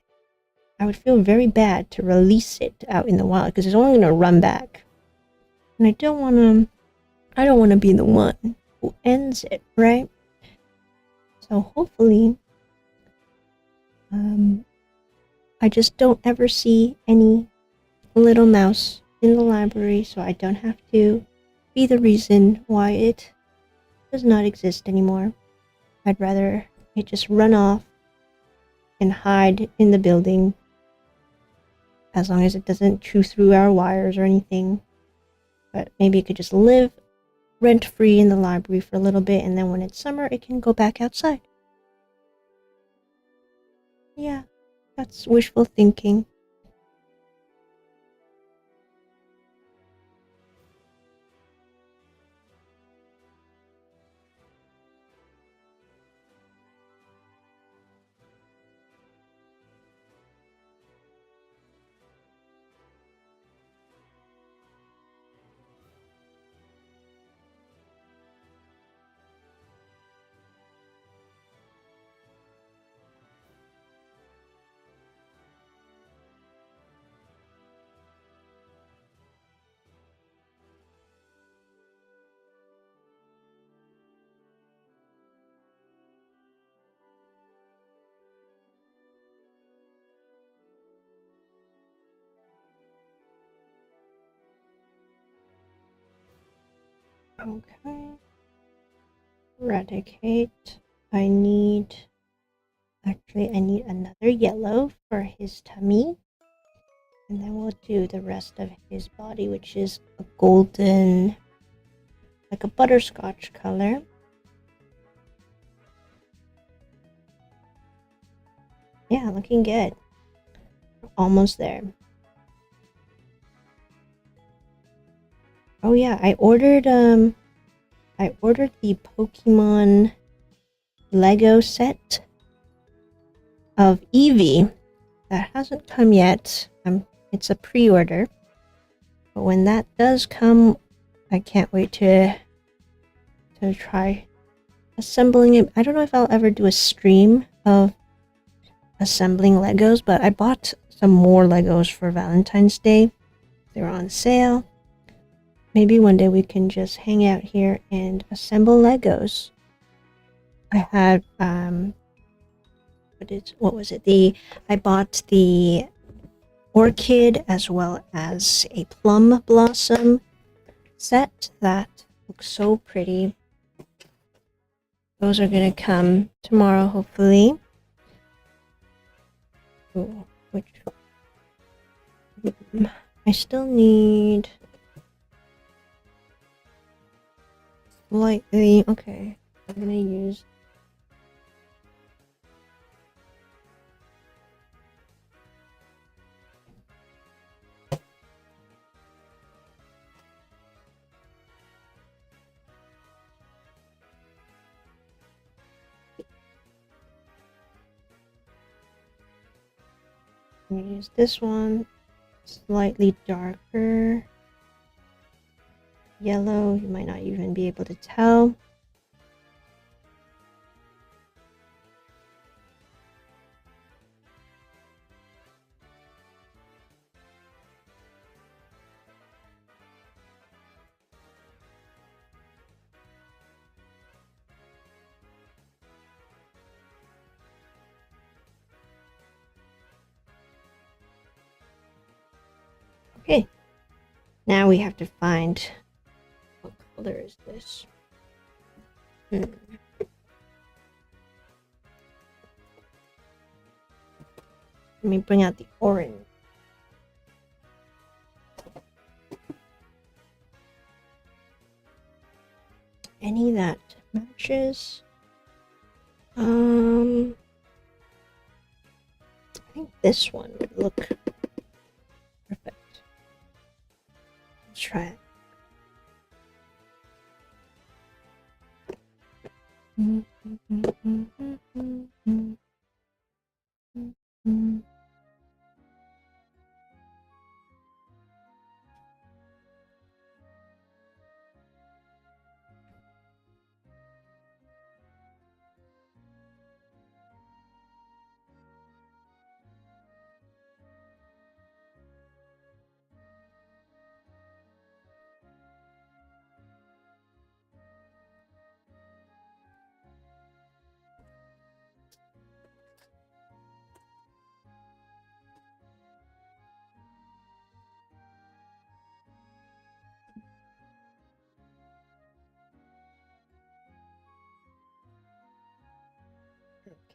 Speaker 1: I would feel very bad to release it out in the wild because it's only gonna run back, and I don't want to be the one who ends it, right? So hopefully, I just don't ever see any little mouse in the library, so I don't have to be the reason why it does not exist anymore. I'd rather it just run off and hide in the building, as long as it doesn't chew through our wires or anything. But maybe it could just live rent-free in the library for a little bit, and then when it's summer, it can go back outside. Yeah, that's wishful thinking. Okay. Raticate. I need another yellow for his tummy. And then we'll do the rest of his body, which is a golden, like a butterscotch color. Yeah, looking good. We're almost there. Oh yeah, I ordered the Pokemon Lego set of Eevee. That hasn't come yet. It's a pre-order. But when that does come, I can't wait to try assembling it. I don't know if I'll ever do a stream of assembling Legos, but I bought some more Legos for Valentine's Day. They were on sale. Maybe one day we can just hang out here and assemble Legos. I had what was it? I bought the orchid as well as a plum blossom set that looks so pretty. Those are gonna come tomorrow, hopefully. Ooh, I still need slightly. Okay, I'm gonna use. I'm gonna use this one, slightly darker yellow. You might not even be able to tell. Okay, now we have to find what color is this. Let me bring out the orange. Any that matches? I think this one would look perfect. Let's try it.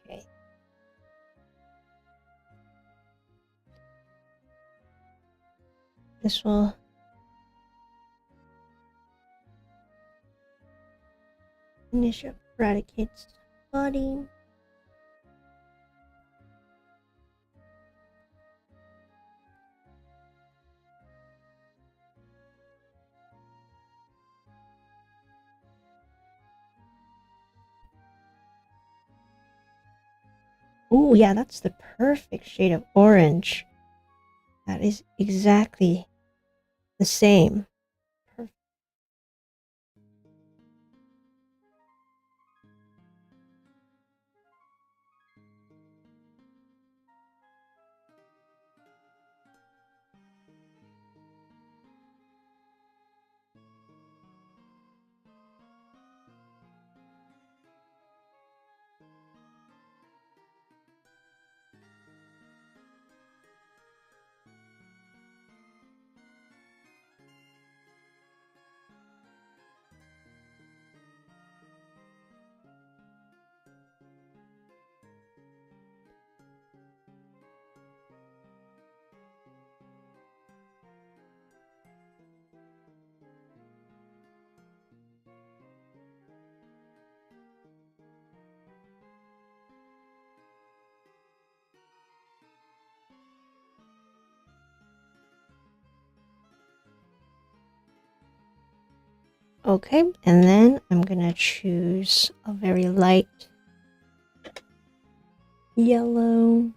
Speaker 1: Okay. This will finish up Raticate's body. Oh yeah, that's the perfect shade of orange. That is exactly the same. Perfect. Okay, and then I'm gonna choose a very light yellow.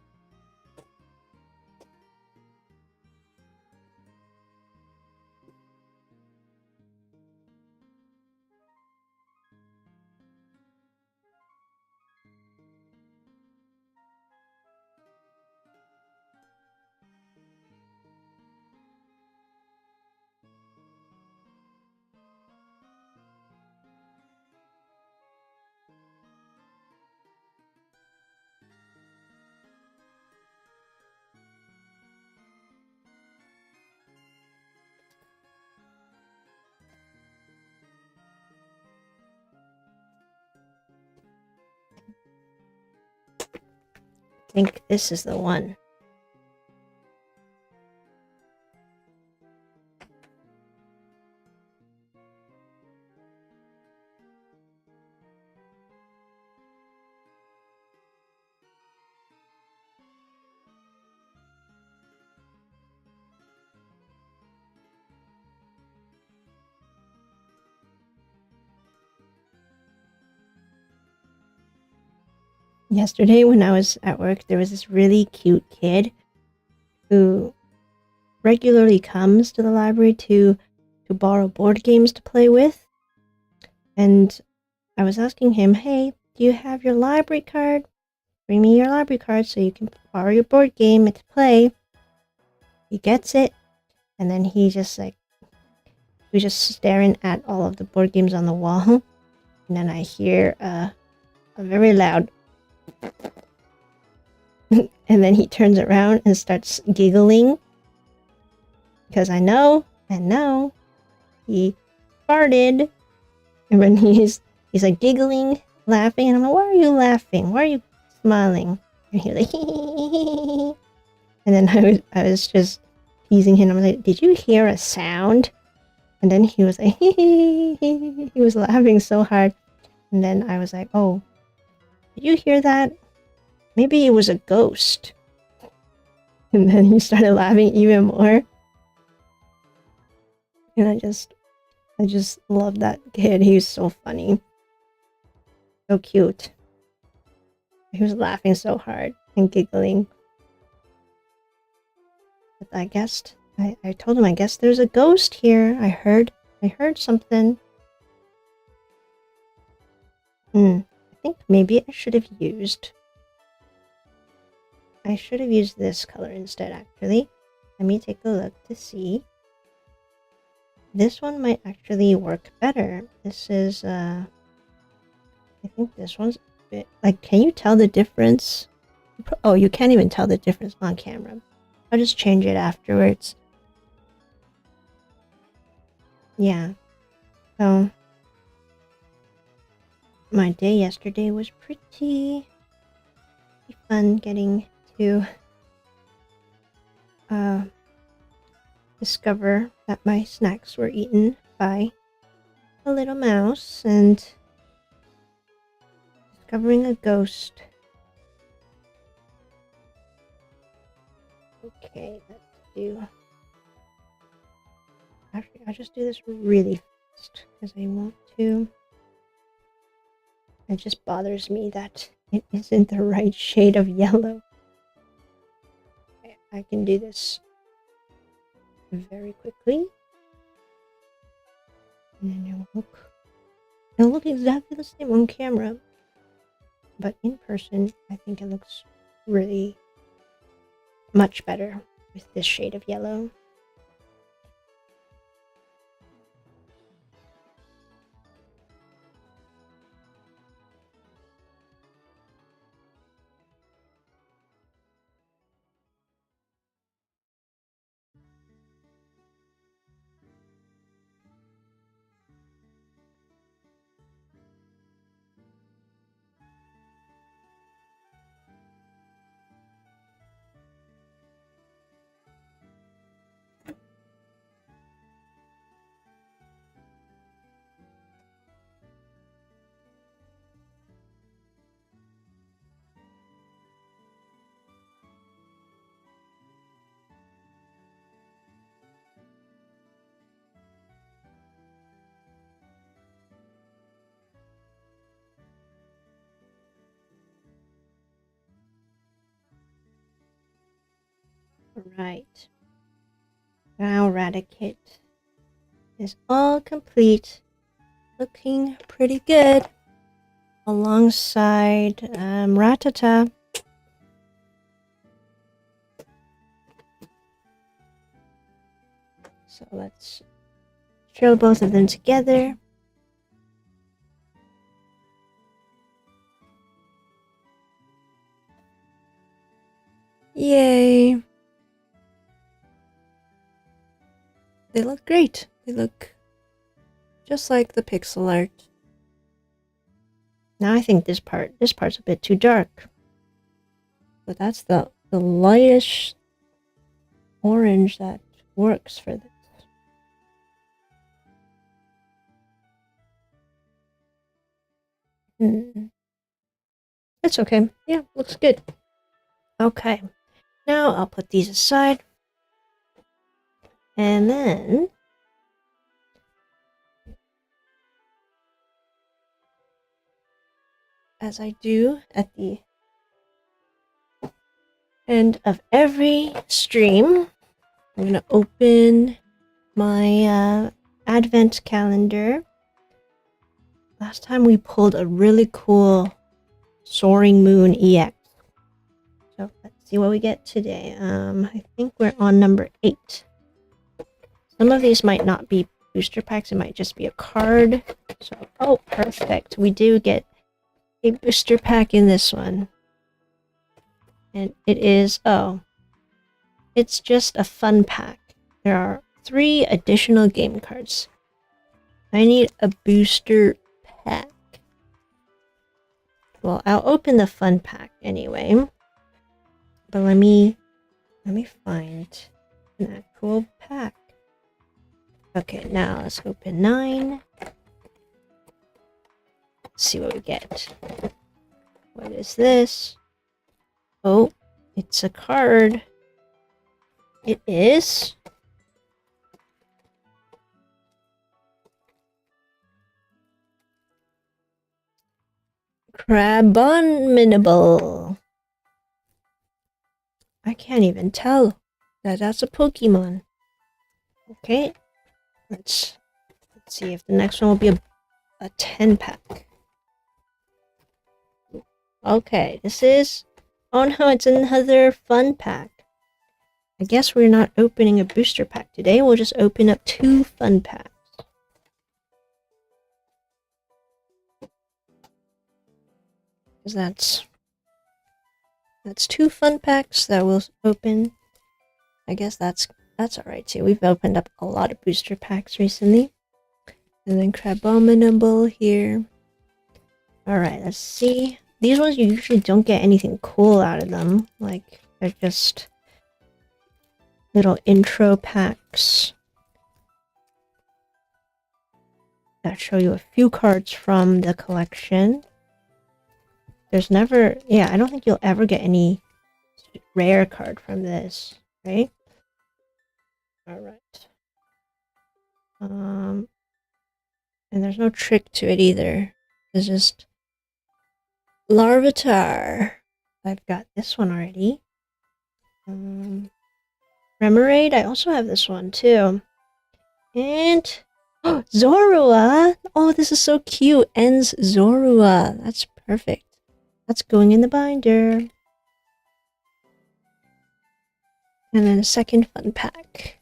Speaker 1: I think this is the one. Yesterday when I was at work, there was this really cute kid who regularly comes to the library to borrow board games to play with. And I was asking him, "Hey, do you have your library card? Bring me your library card so you can borrow your board game to play." He gets it, and then he just was just staring at all of the board games on the wall. And then I hear a very loud and then he turns around and starts giggling because I know, he farted. And when he's like giggling, laughing, and I'm like, "Why are you laughing? Why are you smiling?" And he's like, and then I was just teasing him. I was like, "Did you hear a sound?" And then he was like, he was laughing so hard. And then I was like, "Oh, did you hear that? Maybe it was a ghost." And then he started laughing even more. And I just love that kid. He was so funny. So cute. He was laughing so hard and giggling. But I guessed, I told him, I guess there's a ghost here. I heard something. I think maybe I should have used this color instead, actually. Let me take a look to see. This one might actually work better. This is, I think this one's a bit, like, can you tell the difference? Oh, you can't even tell the difference on camera. I'll just change it afterwards. Yeah. So, my day yesterday was pretty fun getting to discover that my snacks were eaten by a little mouse and discovering a ghost. Okay, let's do... Actually, I'll just do this really fast because I want to... It just bothers me that it isn't the right shade of yellow. Okay, I can do this very quickly. And then it'll look exactly the same on camera. But in person, I think it looks really much better with this shade of yellow. Alright. Now Raticate is all complete. Looking pretty good. Alongside Rattata. So let's show both of them together. Yay! They look great. They look just like the pixel art. Now I think this part's a bit too dark. But that's the lightish orange that works for this. It's okay. Yeah, looks good. Okay. Now I'll put these aside. And then as I do at the end of every stream, I'm going to open my advent calendar. Last time we pulled a really cool Soaring Moon EX. So let's see what we get today. I think we're on number 8. Some of these might not be booster packs. It might just be a card. So, oh, perfect. We do get a booster pack in this one. And it is, oh, it's just a fun pack. There are 3 additional game cards. I need a booster pack. Well, I'll open the fun pack anyway. But let me find an actual pack. Okay, now let's open 9. Let's see what we get. What is this? Oh, it's a card. It is Crabominable. I can't even tell that that's a Pokemon. Okay, let's see if the next one will be a 10 pack. Okay, this is, oh no, it's another fun pack. I guess we're not opening a booster pack today. We'll just open up 2 fun packs. Because that's 2 fun packs that we'll open. I guess that's alright too. We've opened up a lot of booster packs recently. And then Crabominable here. Alright, let's see. These ones you usually don't get anything cool out of them. Like, they're just little intro packs that show you a few cards from the collection. There's never, yeah, I don't think you'll ever get any rare card from this, right? Alright. And there's no trick to it either. It's just Larvitar. I've got this one already. Remoraid, I also have this one too. And oh, Zorua! Oh, this is so cute. Ends Zorua. That's perfect. That's going in the binder. And then a second fun pack.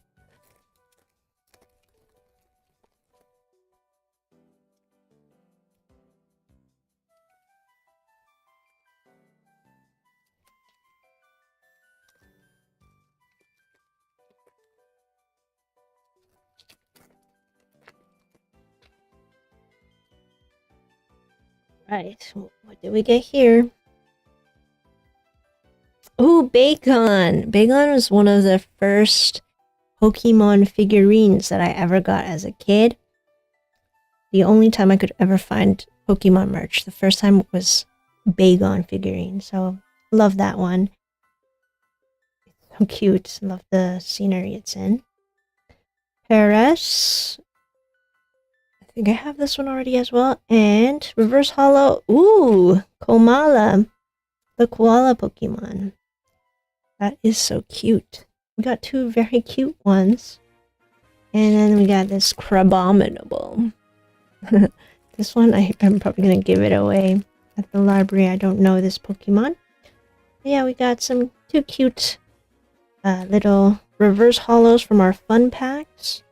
Speaker 1: Right, what did we get here? Ooh, Bacon! Bacon was one of the first Pokemon figurines that I ever got as a kid. The only time I could ever find Pokemon merch. The first time was Bacon figurine, so love that one. It's so cute. Love the scenery it's in. Paris. I think I have this one already as well. And Reverse Hollow. Ooh, Komala. The koala Pokemon. That is so cute. We got two very cute ones. And then we got this Crabominable. This one, I'm probably going to give it away at the library. I don't know this Pokemon. Yeah, we got some two cute little reverse hollows from our fun packs.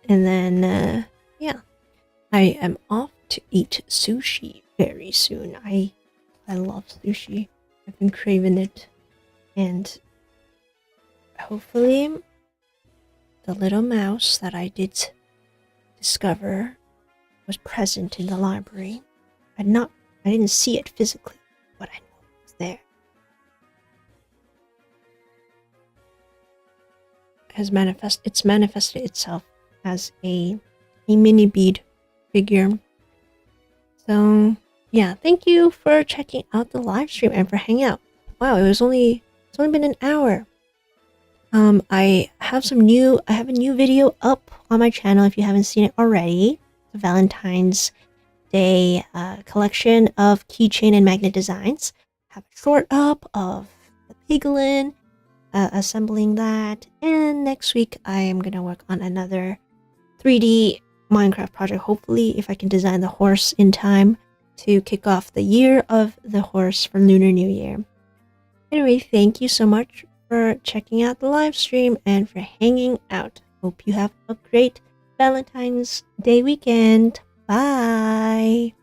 Speaker 1: And then, yeah, I am off to eat sushi very soon. I love sushi. I've been craving it. And hopefully the little mouse that I did discover was present in the library. I didn't see it physically, but I know it was there. It's manifested itself as a mini bead figure. So yeah, thank you for checking out the live stream and for hanging out. Wow, it's only been an hour. I have a new video up on my channel if you haven't seen it already. The Valentine's Day collection of keychain and magnet designs. I have a short up of the piglin, assembling that, and next week I am gonna work on another 3D Minecraft project. Hopefully, if I can design the horse in time to kick off the year of the horse for Lunar New Year. Anyway, thank you so much for checking out the live stream and for hanging out. Hope you have a great Valentine's Day weekend. Bye!